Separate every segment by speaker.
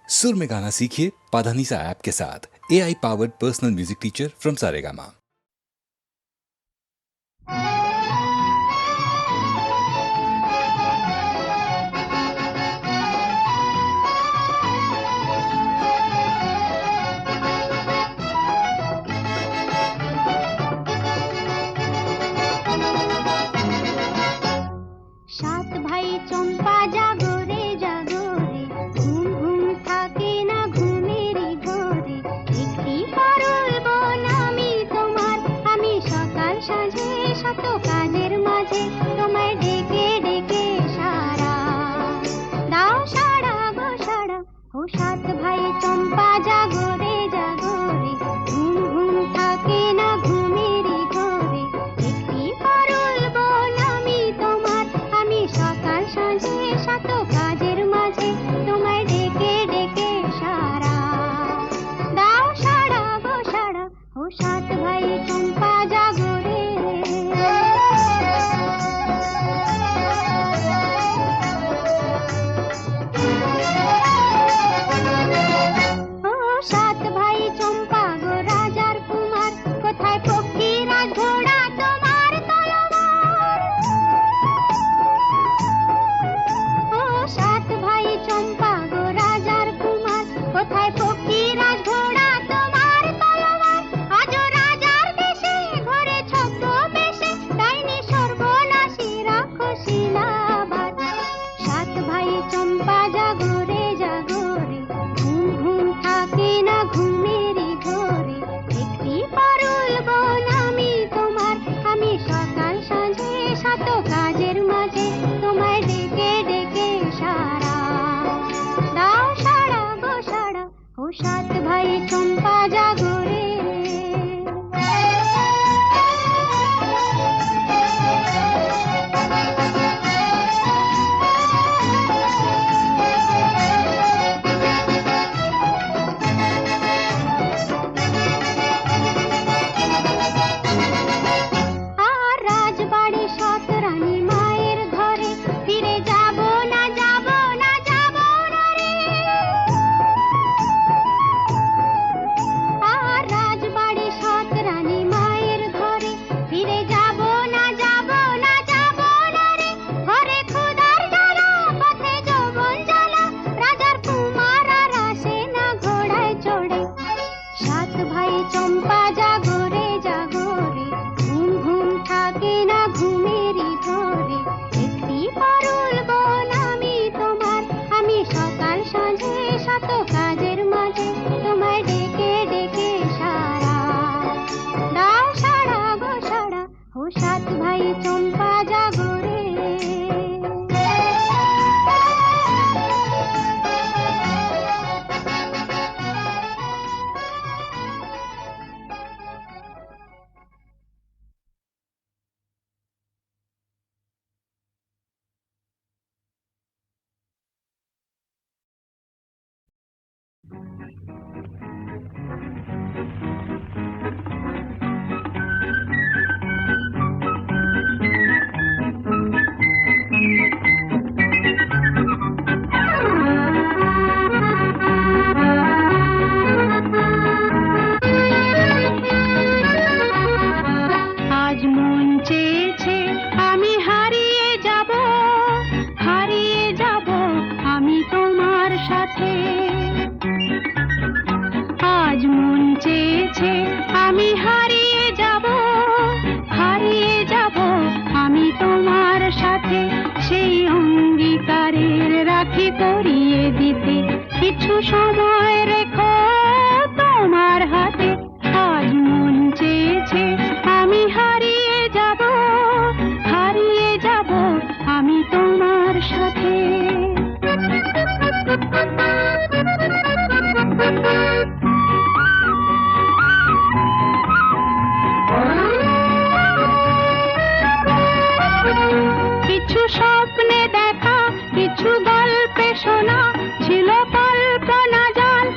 Speaker 1: सुर में गाना सीखिए पाधानीसा ऐप के साथ। AI powered personal music teacher from Saregama.
Speaker 2: সাত ভাই চম্পা জাগো রে ঘুম ঘুম থাকে না ঘুমেরই ঘরে একটি পারুল বোন আমি তোমার আমি সকাল সাঁঝে শত কাজের মাঝে তোমায় ডেকে ডেকে সারা দাও সারা গো সারা ও সাত ভাই চম্পা জাগো রে ঘুম ঘুম থাকে না ঘুমেরই ঘরে একটি পারুল বোন আমি তোমার আমি সকাল সাঁঝে শত কাজের মাঝে তোমায় ডেকে ডেকে সারা দাও সারা গো সারা ও সাত ভাই চম্পা জাগো রে ও সাত ভাই চম্পা গো রাজার কুমার কোথায় পক্ষীরা ঘোড়া তোমার তলোয়ার ও সাত ভাই চম্পা গো রাজার কুমার কোথায় পক্ষীরা ঘোড়া তোমার তলোয়ার আজ রাজার দেশে ঘরে ছদ্মবেশে ডাইনি সর্বনাশী রাক্ষসীলাবাদ সাত ভাই চম্পা জাগো রে ঘুম ঘুম থাকে না ঘুমেরই ঘরে একটি পারুল বোন আমি তোমার আমি সকাল সাঁঝে শত কাজের মাঝে তোমায় ডেকে ডেকে সারা দাও সারা গো সারা ও সাত ভাই চম্পা জাগো রে আর রাজবাড়ি সত রানী মায়ের ঘরে ফিরে যাব না রে আর রাজবাড়ি সত রানী মায়ের ঘরে ফিরে যাব না রে ঘরে ক্ষুধার জ্বালা পথে যৌবন জ্বালা রাজার কুমার আর আসে না ঘোড়ায় চড়ে সাত ভাই চম্পা জাগো রে ঘুম ঘুম থাকে না ঘুমেরই ঘরে একটি পারুল বোন আমি তোমার আমি সকাল সাঁঝে শত কাজের মাঝে তোমায় ডেকে ডেকে সারা দাও সারা গো সারা ও সাত ভাই চম্পা জাগো রে আজ মন চেয়েছে আমি হারিয়ে যাব আমি তোমার সাথে আজ মন চেয়েছে আমি হারিয়ে যাব আমি তোমার সাথে সেই অঙ্গীকারের রাখি পরিয়ে দিতে কিছু সময় রেখো তোমার হাতে আজ মন চেয়েছে আমি হারিয়ে যাব আমি তোমার সাথে কিছু স্বপ্নে দেখা কিছু গল্পে শোনা ছিল কল্পনা জাল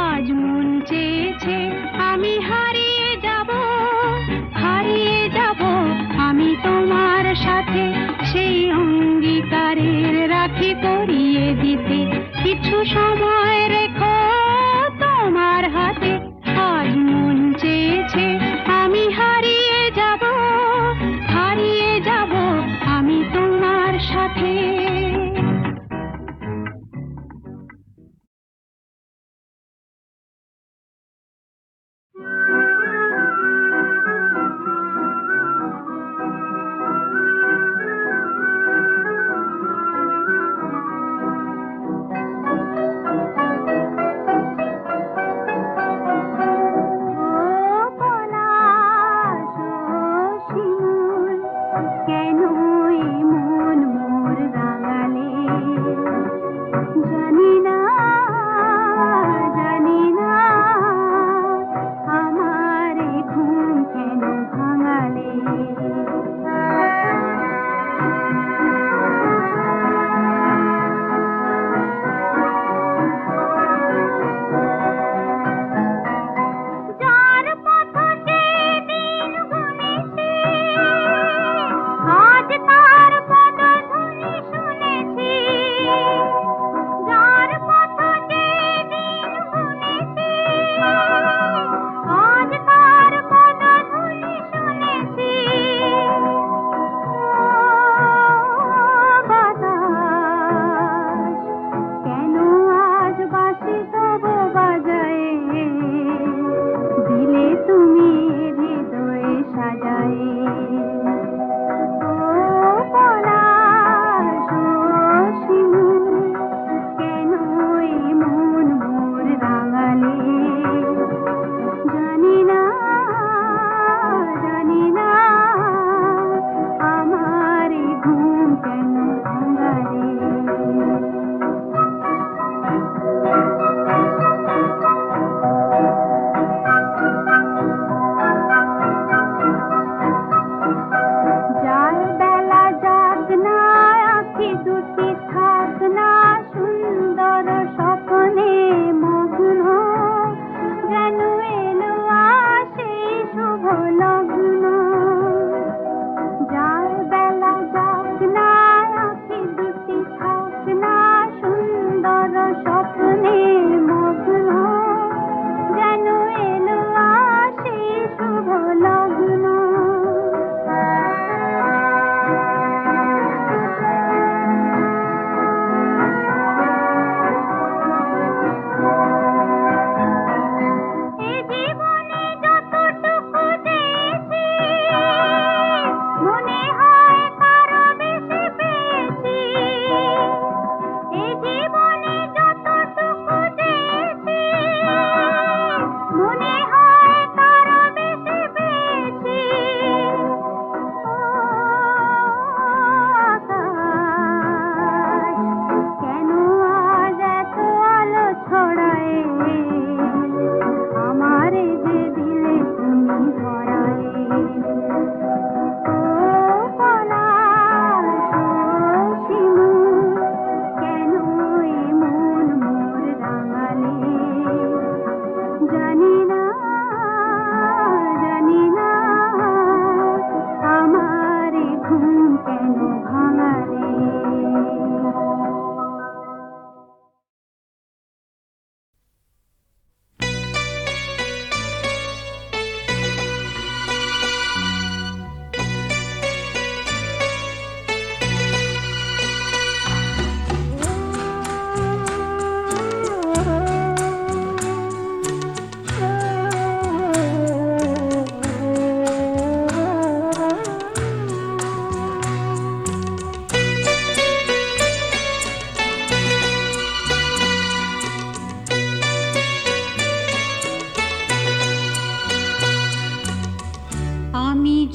Speaker 2: আজ মন চেয়েছে আমি হারিয়ে যাব, হারিয়ে যাব আমি তোমার সাথে, সেই অঙ্গীকারের রাখি পরিয়ে দিতে কিছু সময় রেখো তোমার হাতে। আজ মন চেয়েছে আমি হারিয়ে যাব, হারিয়ে যাব আমি তোমার সাথে।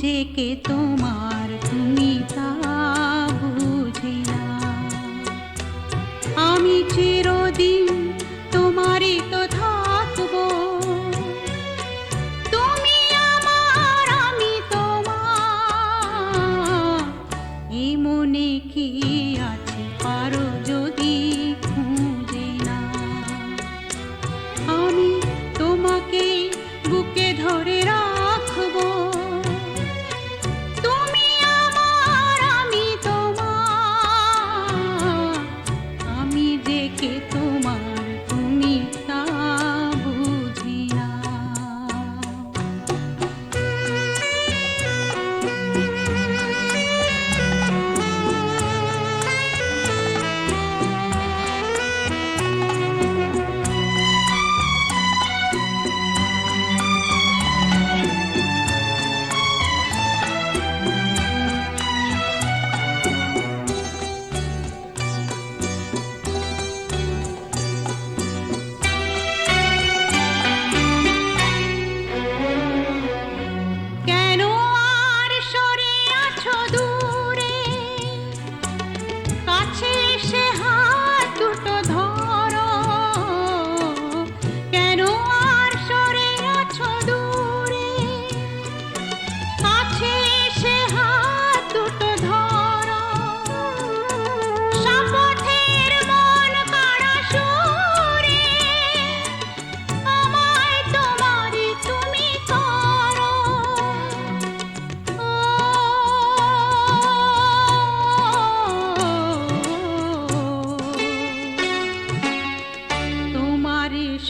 Speaker 3: যে কে তোমার তুমি তা বুঝি না। আমি চিরদিন তোমারই তো থাকবো, তুমি আমার আমি তোমার। এই মনে কি আছে পারো যদি খুঁজে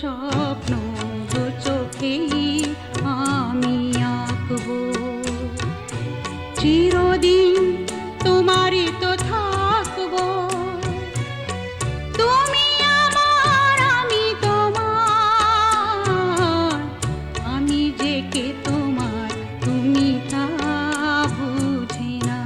Speaker 3: স্বপ্ন দু চোখেই আমি আঁকবো চিরদিন তোমারই তো থাকবো তুমি আমার আমি তোমার আমি যে কে তোমার তুমি তা বুঝি না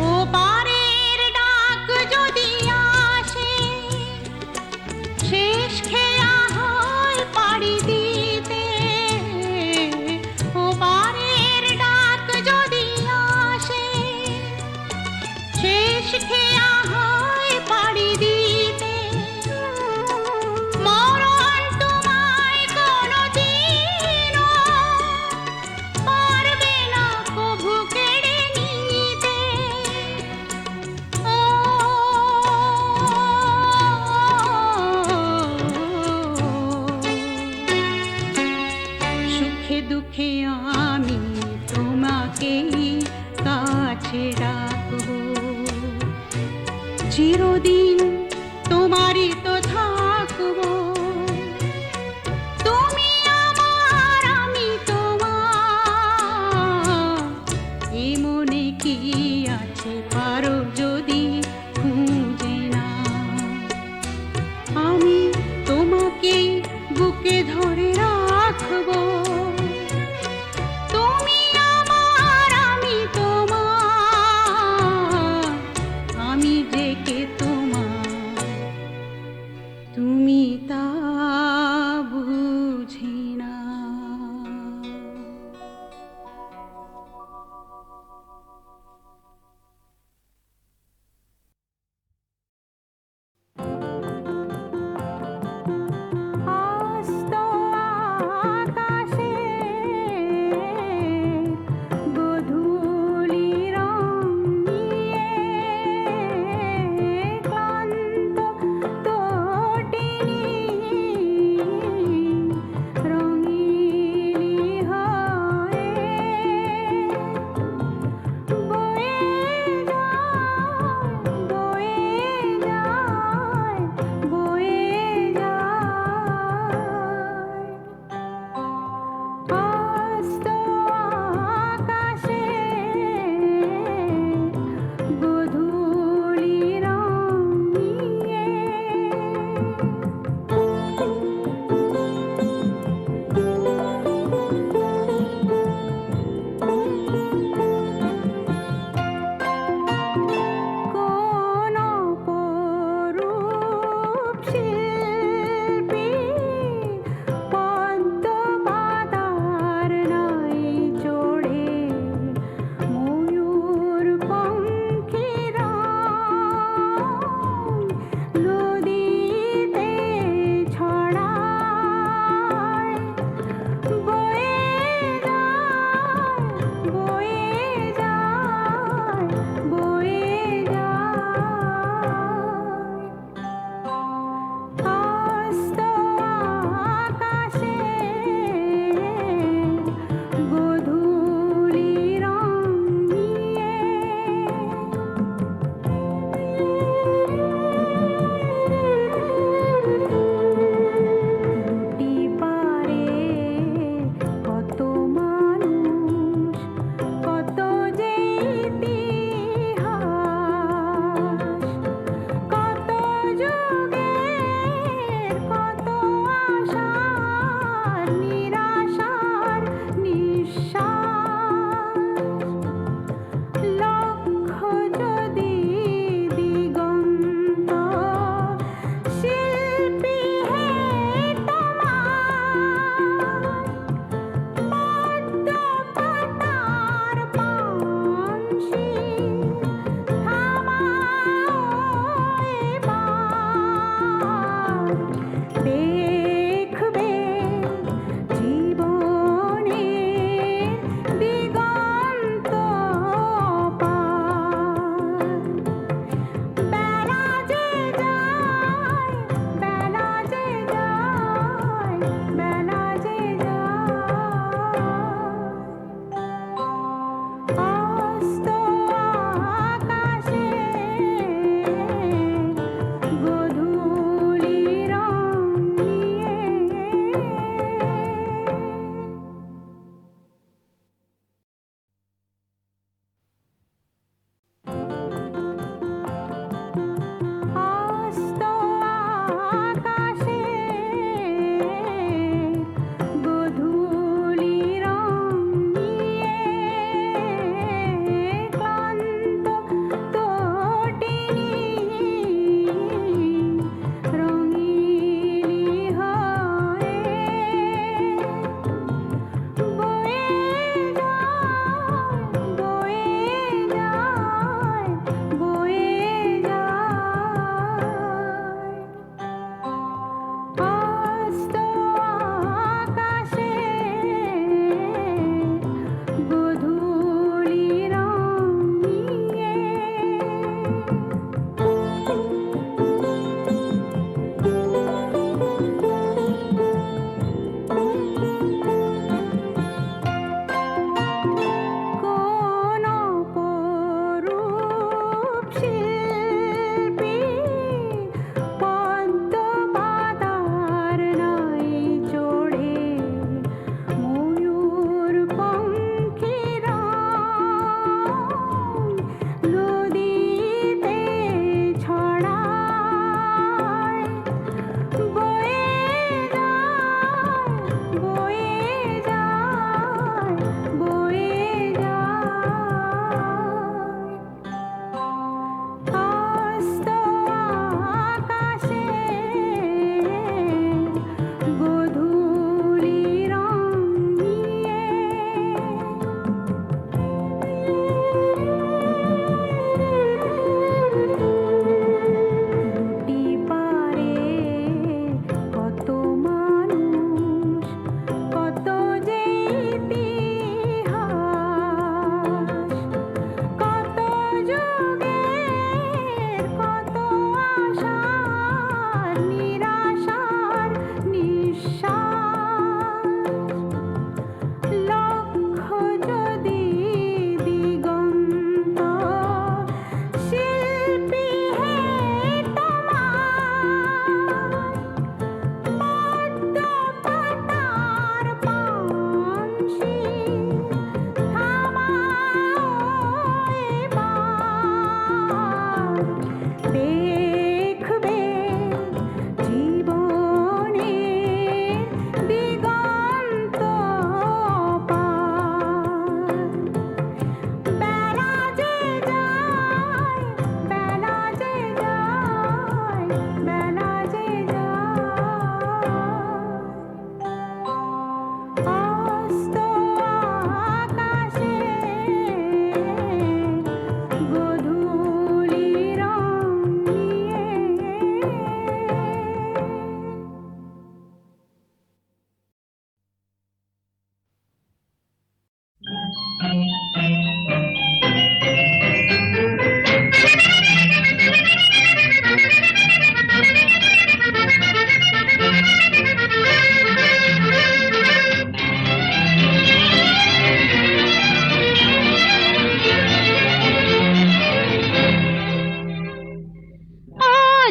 Speaker 3: ও পারের ডাক যদি আসে শেষ খেয়া হয় পাড়ি দিতে ও পারের ডাক যদি আসে শেষ খেয়া হয় পাড়ি দিতে মরণ তোমায় কোনোদিনও পারবে না কভু কেড়ে নিতে সুখে দুঃখে আমি তোমাকে কাছে রাখবো চিরদিন তোমারই তো থাকবো তুমি আমার আমি তোমার এ মনে কি আছে পারো যদি খুঁজে না আমি তোমাকে বুকে ধরে রাখবো তুমি আমার আমি তোমার আমি যে কে তোমার তুমি তা বুঝি না আস্ত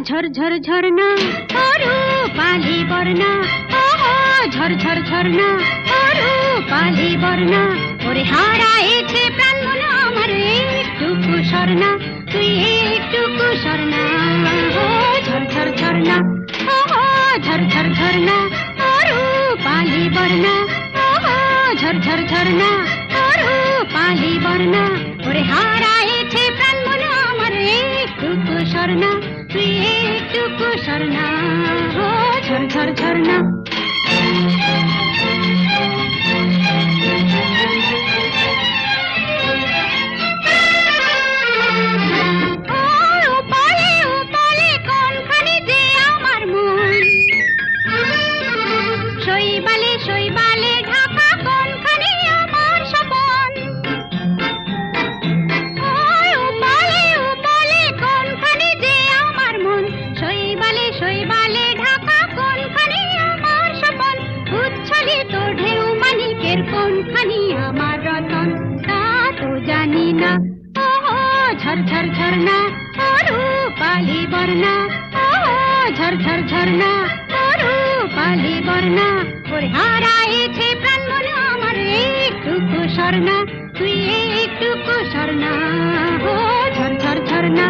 Speaker 2: ঝরঝর ঝরনা ওরু পালি বর্ণা ওহো ঝরঝর ঝরনা ওরু পালি বর্ণা ওরে হারাইছে প্রাণ মন আমার একটুকু স্বর্ণা তুই একটুকু স্বর্ণা ও ঝরঝর ঝরনা ওহো ঝরঝর ঝরনা ওরু পালি বর্ণা ওহো ঝরঝর ঝরনা ওরু পালি বর্ণা ওরে হারাইছে প্রাণ মন আমার একটুকু স্বর্ণা তুই একটুকু স্বর্ণা ও ঝরঝর ঝরনা ঝরঝর ঝরনা ওরু পালি বর্ণা ঝরঝর ঝরনা ওরু পালি বর্ণা ওরে হারাইছে প্রাণ মন আমার একটুকু স্বর্ণা তুই একটুকু স্বর্ণা ও ঝরঝর ঝরনা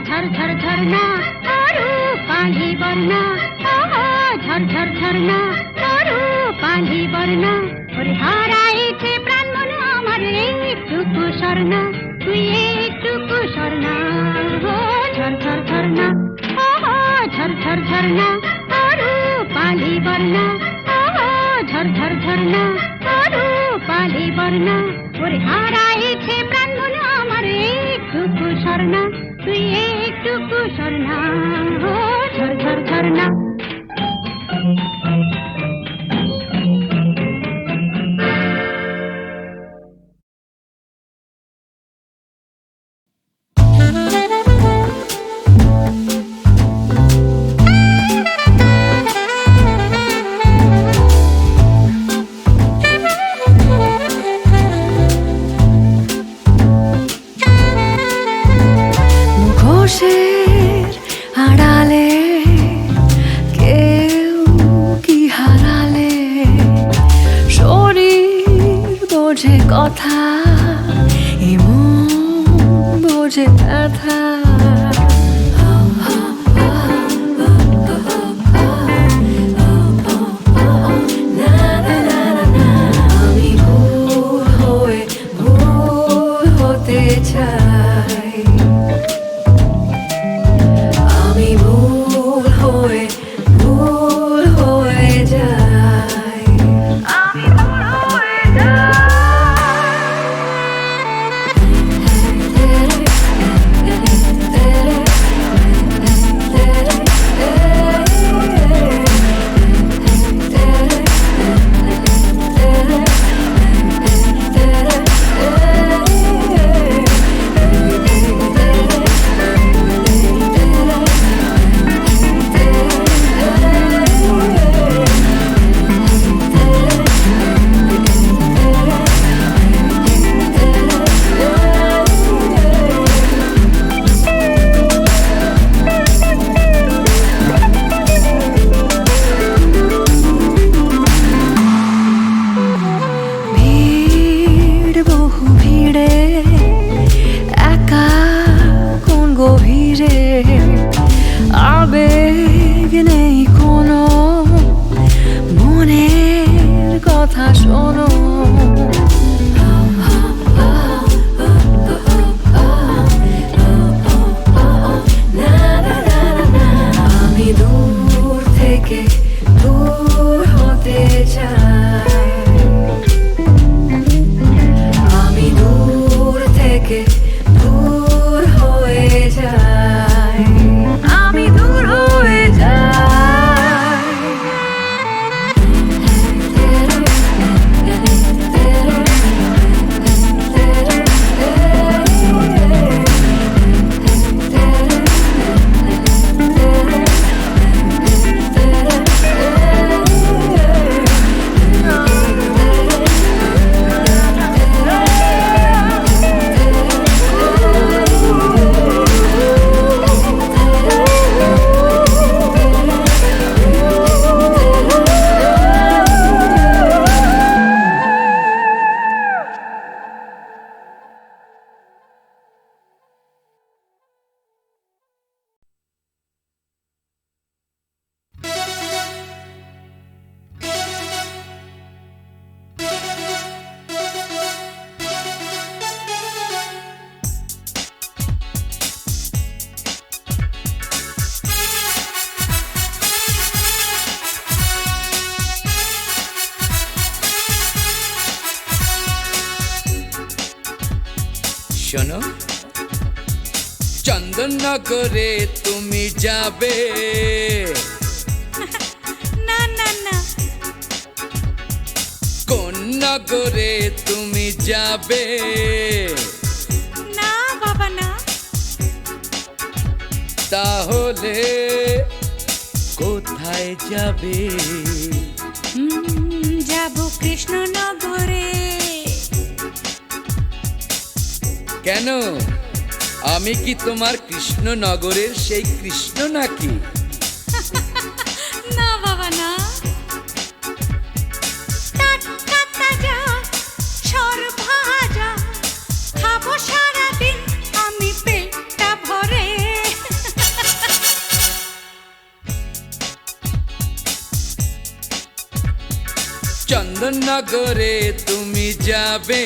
Speaker 2: ঝরঝর ঝরনা ওরু পালি বর্ণা ঝরঝর ঝরনা ওরু পালি বর্ণা ওরে হারাইছে প্রাণ মন আমার একটুকু স্বর্ণা তুই একটুকু স্বর্ণা ও ঝরঝর ঝরনা ঝরঝর ঝরনা ওরু পালি বর্ণা ঝরঝর ঝরনা ওরু পালি বর্ণা ওরে হারাইছে প্রাণ মন আমার একটুকু স্বর্ণা তুই একটুকু স্বর্ণা ও ঝরঝর ঝরনা
Speaker 4: আড়ালে কেউ কি হারালে শরীর বোঝে কথা এমন বোঝে ব্যথা আমি ভুল হয়ে ভুল হতে চাই আমি ভুল হয়ে যাই আমি ভুল হয়ে আবেগ নেই কোনো মনের কথা শোনো আমি দূর থেকে দূর হতে চাই
Speaker 5: শোনো, চন্দননগরে তুমি যাবে,
Speaker 3: না না না,
Speaker 5: কোন নগরে তুমি যাবে?
Speaker 3: না বাবা না,
Speaker 5: তাহলে কোথায় যাবে?
Speaker 3: যাব কৃষ্ণনগরে।
Speaker 5: কেন, আমি কি তোমার কৃষ্ণনগরের সেই কৃষ্ণ নাকি?
Speaker 3: না বাবা না, টাটকা তাজা সরভাজা খাবো সারাদিন আমি পেটটা ভরে।
Speaker 5: চন্দননগরে তুমি যাবে,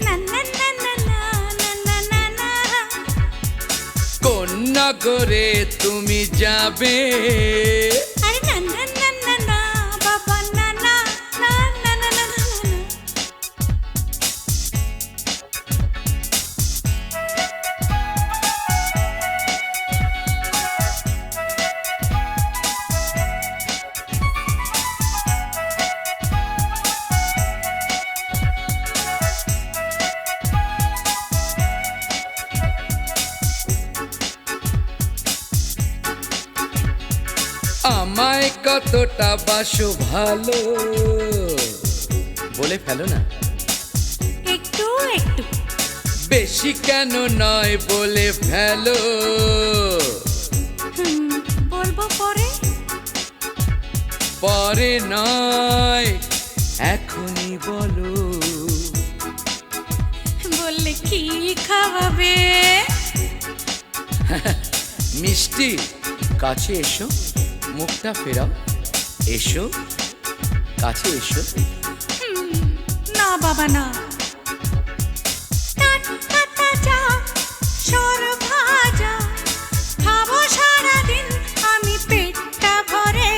Speaker 3: না না না না না না না না না,
Speaker 5: কোন নগরে তুমি যাবে?
Speaker 3: আরে না না না না না বাবা না না না না না না না না।
Speaker 5: আমায় কতটা বাসো ভালো, বলে ফেলো না।
Speaker 3: একটু একটু,
Speaker 5: বেশি কেন নয় বলে ফেলো।
Speaker 3: বলবো পরে।
Speaker 5: পরে নয়, এখনই বলো।
Speaker 3: বললে কি খাওয়াবে?
Speaker 5: মিষ্টি, কাছে এসো, মুখটা ফেরাও, এসো কাছে এসো।
Speaker 3: না বাবা না, টাটকা তাজা সরভাজা খাবো সারাদিন আমি পেটটা ভরে।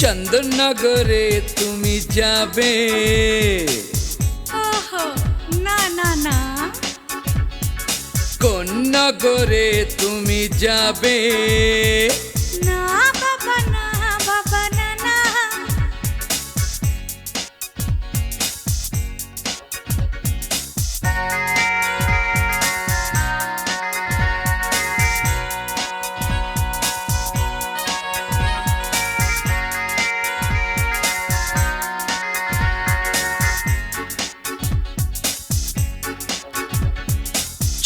Speaker 5: চন্দননগরে তুমি যাবে,
Speaker 3: ওহো না না না,
Speaker 5: কোন নগরে তুমি যাবে?
Speaker 3: না বাবা না বাবা না না।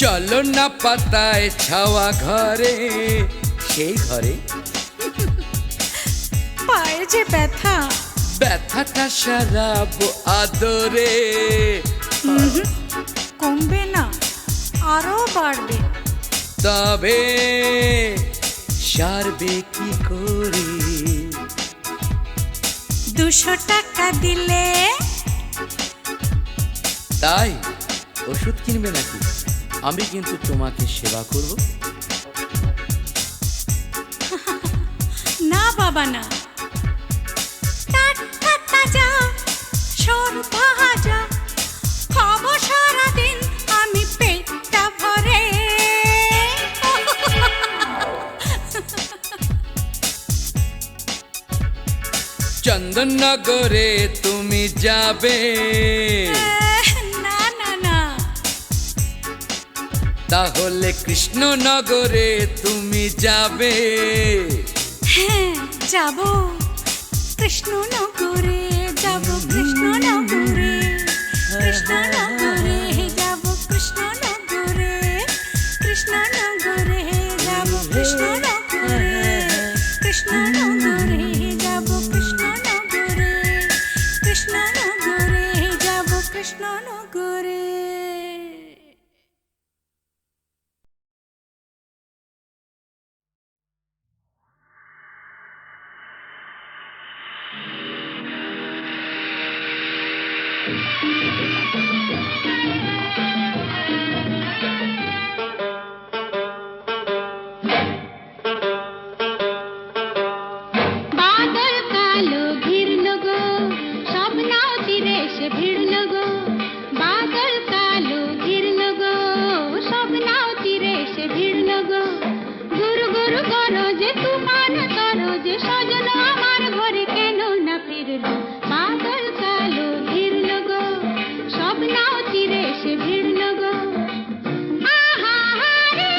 Speaker 5: চলো না পাতায় ছাওয়া ঘরে, সেই ঘরে
Speaker 3: পায়ে যে ব্যথা,
Speaker 5: ব্যথাটা সারাবো আদরে।
Speaker 3: কমবে না আরো বাড়বে।
Speaker 5: তবে সারবে কি করে?
Speaker 3: 200 টাকা দিলে।
Speaker 5: তাই ওষুধ কিনবে নাকি? আমি কিন্তু তোমাকে সেবা করব।
Speaker 3: না বাবা না, টাটকা তাজা সরভাজা খাবো সারাদিন আমি পেটটা ভরে।
Speaker 5: চন্দননগরে তুমি যাবে,
Speaker 3: না না না,
Speaker 5: তাহলে কৃষ্ণনগরে তুমি যাবে।
Speaker 3: হ্যাঁ যাব কৃষ্ণনগরে, যাব কৃষ্ণনগরে, কৃষ্ণনগরে যাব কৃষ্ণনগরে, কৃষ্ণনগরে যাব কৃষ্ণনগরে, কৃষ্ণনগরে যাব কৃষ্ণনগরে, কৃষ্ণনগরে যাব কৃষ্ণনগরে।
Speaker 2: বাদল কালো ভিড়ল গো গুরু গুরু গরজে তুফান তরজে সজন আমার ঘরে কেন না ফিরল বাদল কালো ঘিরল গো সব নাও তীরে এসে ভিড়ল গো আহা হারে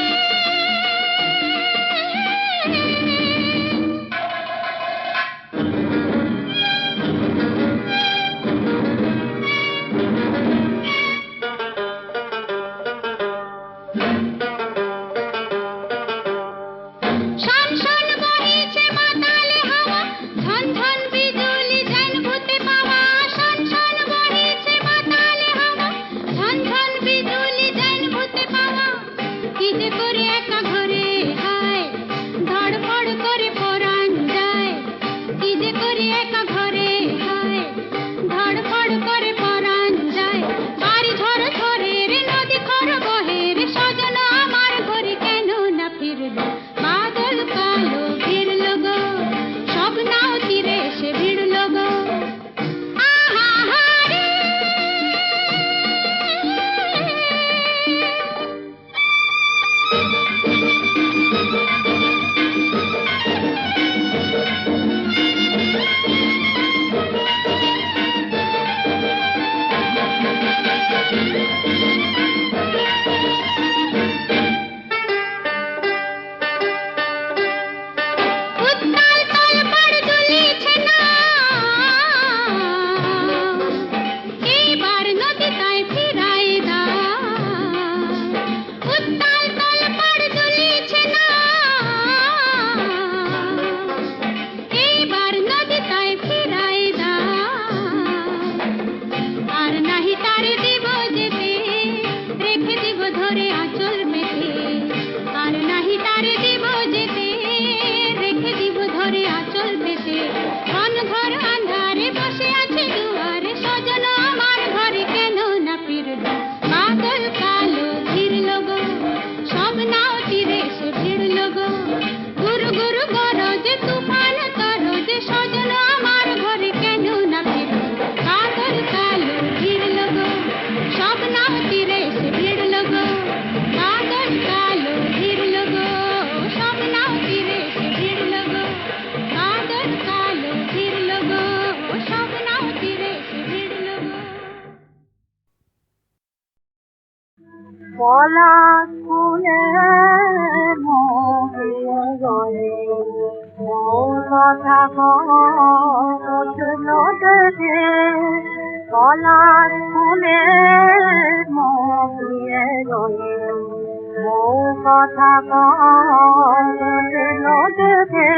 Speaker 2: শন শন বহিছে মাতালে হাওয়া ঝন ঝন বিজুলি যেন ভূতে পাওয়া শন শন বহিছে মাতালে হাওয়া ঝন ঝন বিজুলি যেন ভূতে পাওয়া কি যে করে একা ঘরে হায় ধড়ফড় করে পরাণ যায় কি যে করে একা ঘরে হায় ধড়ফড় করে পরাণ যায় বাড়ি ঝড় ঝরে রে নদী খর বহে রে সজন আমার ঘরে কেন না ফিরল বাদল কালো ঘিরল গো সব নাও তীরে এসে ভিড়ল গো আহা হারে উত্তাল তল পড় দুলিছে না এইবার নদী তাই ফিরাই দাও উত্তাল তল পড় দুলিছে না এইবার নদী তাই ফিরাই দাও আর নাহি তারে দিব যেতে রেখে দিব ধরে আঁচল পেতে আর নাহি তারে দিব যেতে রেখে দিব ধরে আঁচল পেতে ঘন ঘর আন্ধারে বসে আছে দুয়ারে সজন আমার ঘরে কেন না ফিরল বাদল কালো ঘিরল গো সব নাও তীরে এসে ভিড়ল গো গুরু গুরু গরজে তুফান তরজে সজন আমার ঘরে কেন না ফিরল বাদল কালো ঘিরল গো সব নাও তীরে এসে ভিড়ল গো বাদল কালো ঘিরল গো সব নাও তীরে এসে ভিড়ল গো বাদল কালো ঘিরল গো সব নাও তীরে এসে ভিড়ল গো
Speaker 6: পলাশ ফুলের মহিয়া গলে মৌ কথা কছিল দেখে পলাশ ফুলের মহিয়া গলে মৌ কথা কছিল দেখে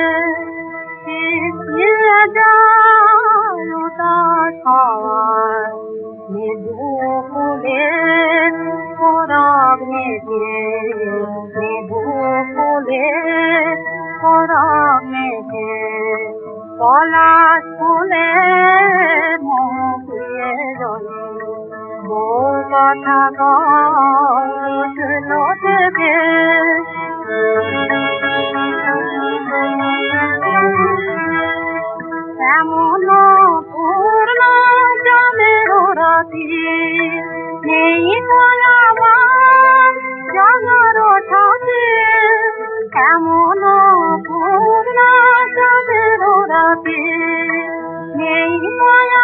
Speaker 6: শিখিয়ে যায় উদাস হওয়ার মৃদু ফুলের পরাগ মেঘে মৃদু ফুলের পরাগ মেঘে পলাশ ফুলের মুখিয়ে জলে বউ কথা কছিল দেখে এমন পূর্ণ জমের রাতি নেই আমার জাগার ঠাকে এমন পূর্ণ জমের রাতি নেই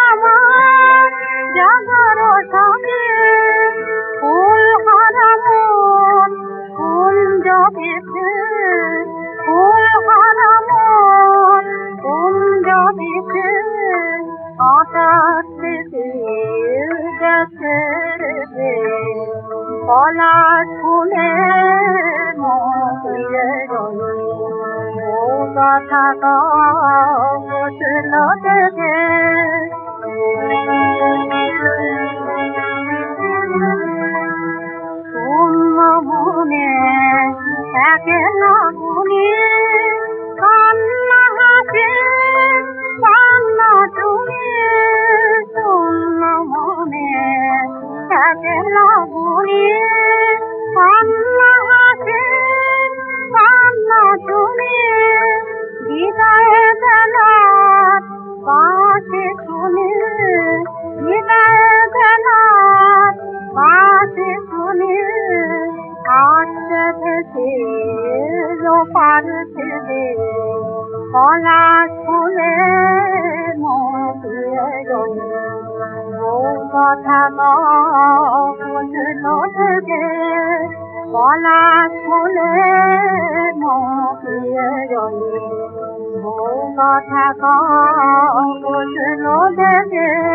Speaker 6: আমার জাগার ঠাকে ফুল হারা মন কুঞ্জ বেছে ফুল হারা মন কুঞ্জ বেছে আকাশে গেছে রে পলাশ ফুলের মহিয়ে গলে ও কথা কছিল দেখে শূন্য মনে একে গুনি কান্না হাসে কান্না তুমি শূন্য মনে একে গুনি কান্না হাসে কান্না তুমি বিদায় বেলার পাশে শুনে বিদায় বেলার পাশে শুনে আসছে ভেসে পার থেকে পলাশ ফুলে মকিয়ে রই বউ কথা কখনো থেকে পলাশ ফুলে মকিয়ে রই বউ কথা কখনো থেকে